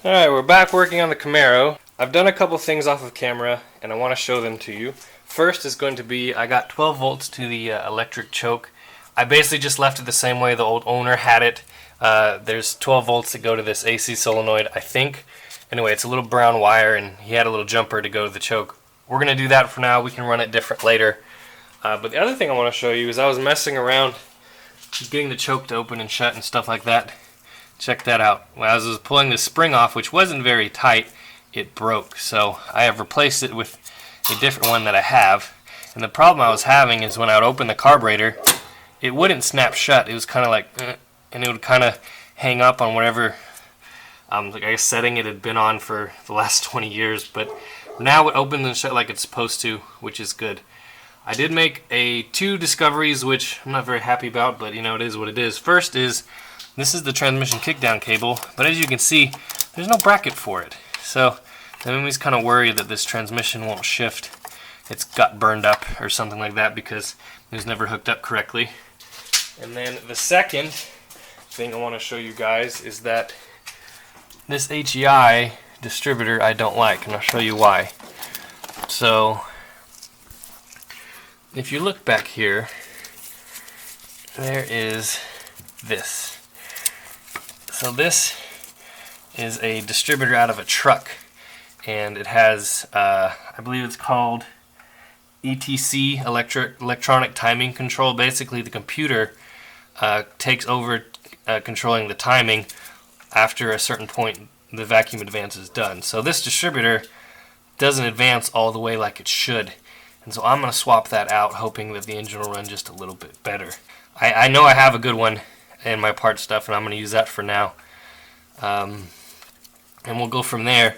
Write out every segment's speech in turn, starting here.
Alright, we're back working on the Camaro. I've done a couple things off of camera and I want to show them to you. First is going to be, I got 12 volts to the electric choke. I basically just left it the same way the old owner had it. There's 12 volts that go to this AC solenoid, I think. Anyway, it's a little brown wire and he had a little jumper to go to the choke. We're going to do that for now. We can run it different later. But the other thing I want to show you is I was messing around getting the choke to open and shut and stuff like that. Check that out. When I was pulling the spring off, which wasn't very tight, it broke. So I have replaced it with a different one that I have. And the problem I was having is when I would open the carburetor, it wouldn't snap shut. It was kind of like, and it would kind of hang up on whatever like I guess setting it had been on for the last 20 years. But now it opens and shut like it's supposed to, which is good. I did make two discoveries, which I'm not very happy about, but you know, it is what it is. First is, this is the transmission kickdown cable, but as you can see, there's no bracket for it. So that made me kind of worried that this transmission won't shift. It's got burned up or something like that because it was never hooked up correctly. And then the second thing I want to show you guys is that this HEI distributor I don't like, and I'll show you why. So if you look back here, there is this. So this is a distributor out of a truck, and it has, I believe it's called ETC, electronic timing control. Basically, the computer takes over controlling the timing after a certain point the vacuum advance is done. So this distributor doesn't advance all the way like it should, and so I'm going to swap that out, hoping that the engine will run just a little bit better. I know I have a good one in my part stuff, and I'm going to use that for now. And we'll go from there.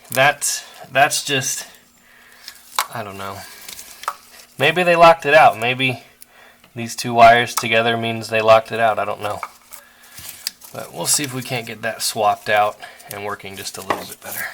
That's just, I don't know. Maybe they locked it out. Maybe these two wires together means they locked it out. I don't know. But we'll see if we can't get that swapped out and working just a little bit better.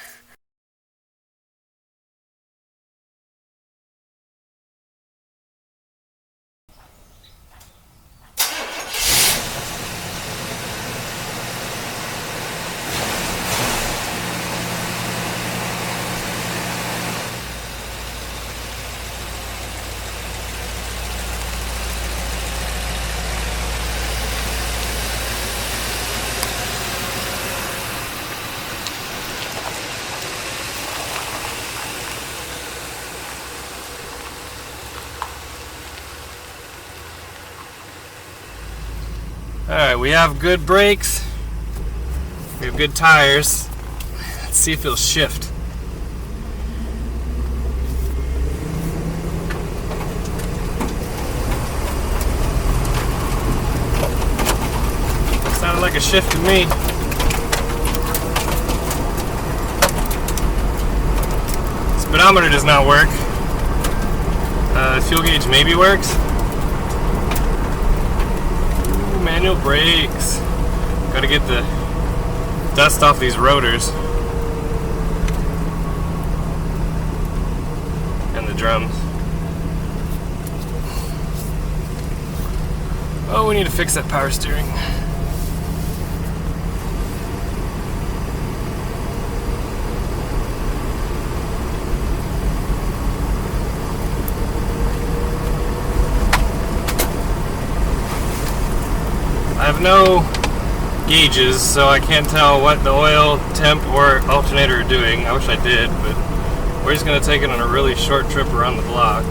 Alright, we have good brakes, we have good tires. Let's see if it'll shift. Sounded like a shift to me. Speedometer does not work. Fuel gauge maybe works. Manual brakes. Gotta get the dust off these rotors and the drums. Oh, we need to fix that power steering. I have no gauges, so I can't tell what the oil, temp, or alternator are doing. I wish I did, but we're just going to take it on a really short trip around the block.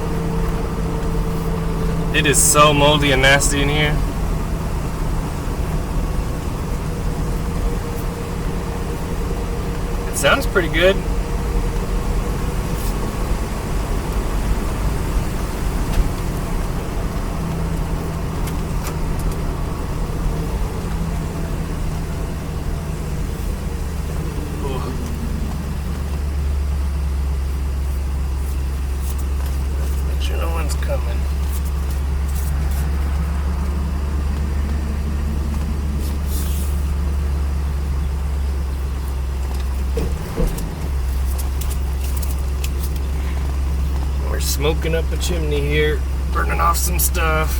It is so moldy and nasty in here. It sounds pretty good. Coming. We're smoking up a chimney here, burning off some stuff.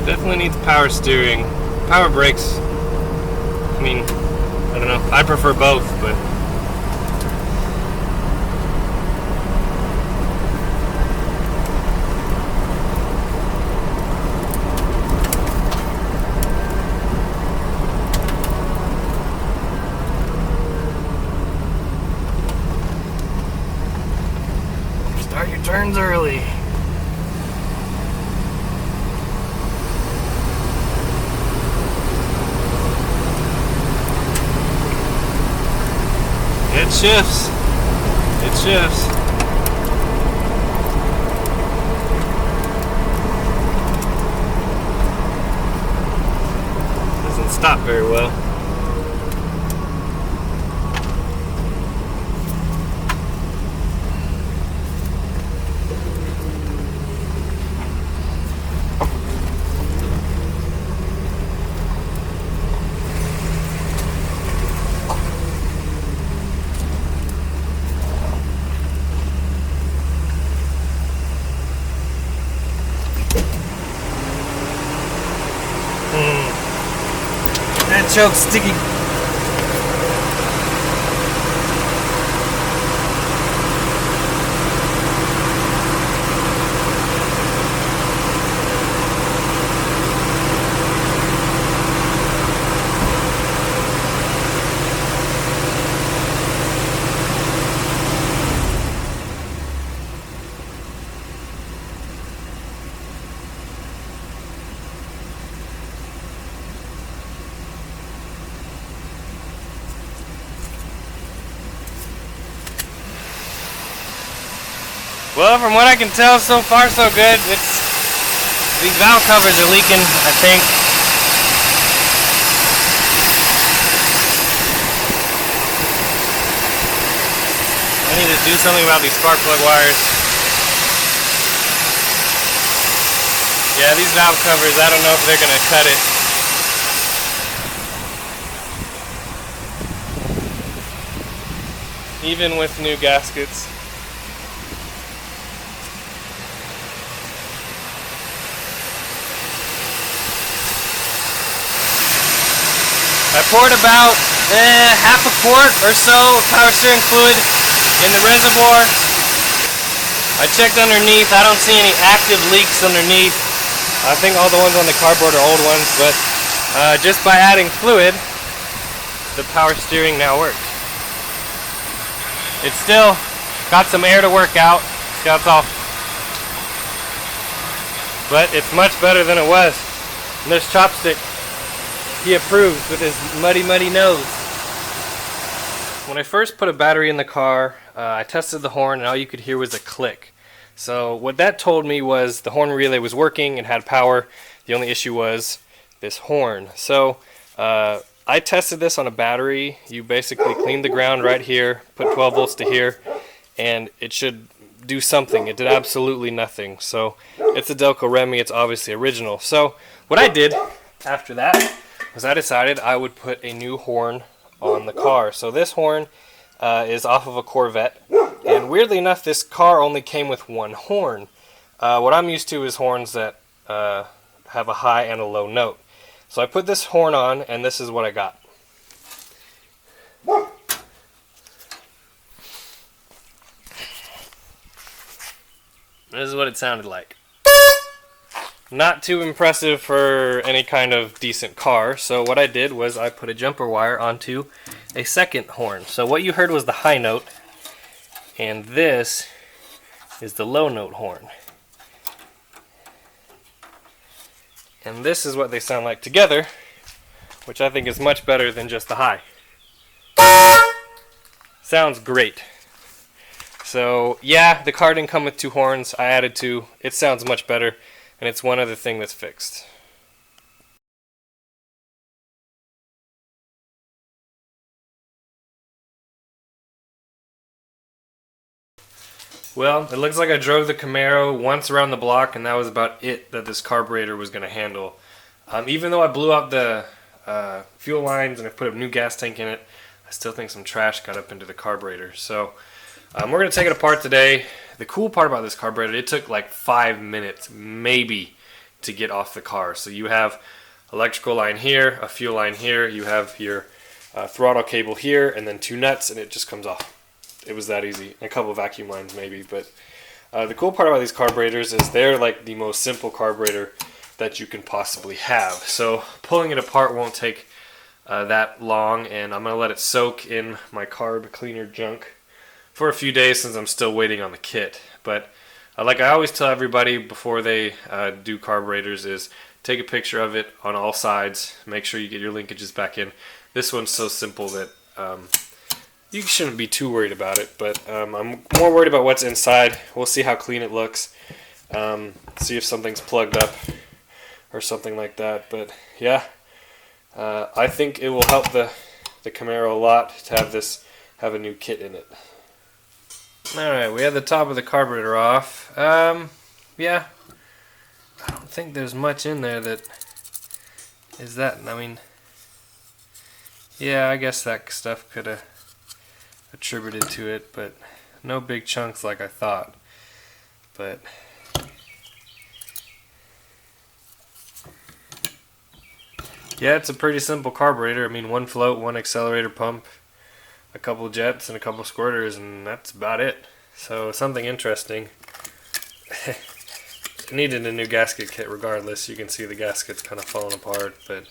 Definitely needs power steering. Power brakes, I mean, I don't know. I prefer both, but start your turns early. It shifts. It shifts. Doesn't stop very well. That choke's sticky. Well, from what I can tell, so far so good. These valve covers are leaking, I think. I need to do something about these spark plug wires. Yeah, these valve covers, I don't know if they're gonna cut it. Even with new gaskets. I poured about half a quart or so of power steering fluid in the reservoir. I checked underneath. I don't see any active leaks underneath. I think all the ones on the carburetor are old ones, but just by adding fluid, the power steering now works. It's still got some air to work out. See how it's all, but it's much better than it was. And there's Chopstick. He approves with his muddy nose. When I first put a battery in the car, I tested the horn and all you could hear was a click. So what that told me was the horn relay was working and had power. The only issue was this horn. So I tested this on a battery. You basically clean the ground right here, put 12 volts to here, and it should do something. It did absolutely nothing. So it's a Delco Remy. It's obviously original. So what I did after that was I decided I would put a new horn on the car. So this horn is off of a Corvette, and weirdly enough this car only came with one horn. What I'm used to is horns that have a high and a low note. So I put this horn on and this is what I got. This is what it sounded like. Not too impressive for any kind of decent car. So what I did was I put a jumper wire onto a second horn. So what you heard was the high note, and this is the low note horn. And this is what they sound like together, which I think is much better than just the high. Sounds great. So yeah, the car didn't come with two horns. I added two. It sounds much better. And it's one other thing that's fixed. Well, it looks like I drove the Camaro once around the block, and that was about it that this carburetor was going to handle. Even though I blew out the fuel lines and I put a new gas tank in it, I still think some trash got up into the carburetor. So we're going to take it apart today. The cool part about this carburetor, it took like 5 minutes, maybe to get off the car. So you have electrical line here, a fuel line here, you have your throttle cable here, and then 2 nuts, and it just comes off. It was that easy. And a couple of vacuum lines maybe, but the cool part about these carburetors is they're like the most simple carburetor that you can possibly have. So pulling it apart won't take that long, and I'm going to let it soak in my carb cleaner junk for a few days since I'm still waiting on the kit. But like I always tell everybody before they do carburetors is take a picture of it on all sides, make sure you get your linkages back in. This one's so simple that you shouldn't be too worried about it, but I'm more worried about what's inside. We'll see how clean it looks, see if something's plugged up or something like that. But yeah, I think it will help the Camaro a lot to have a new kit in it. Alright, we have the top of the carburetor off. Yeah, I don't think there's much in there that is that. I mean, yeah, I guess that stuff could have attributed to it, but no big chunks like I thought. But yeah, it's a pretty simple carburetor. I mean, 1 float, 1 accelerator pump, a couple jets, and a couple squirters, and that's about it. So something interesting. Needed a new gasket kit regardless. You can see the gasket's kind of falling apart, but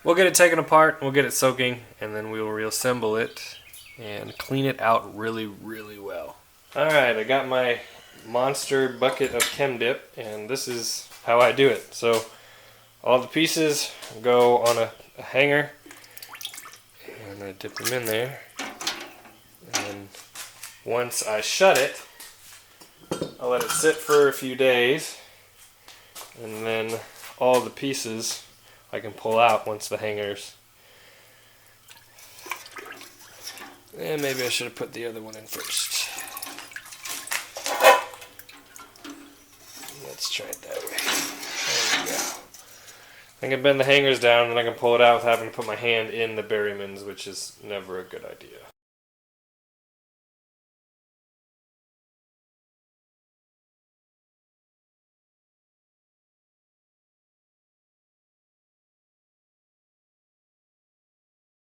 we'll get it taken apart, we'll get it soaking, and then we will reassemble it and clean it out really, really well. Alright, I got my monster bucket of Chem Dip, and this is how I do it. So all the pieces go on a hanger, and I dip them in there, and then once I shut it, I'll let it sit for a few days, and then all the pieces I can pull out once the hangers. And maybe I should have put the other one in first. Let's try it that way. There we go. I can bend the hangers down and I can pull it out without having to put my hand in the Berrymans, which is never a good idea.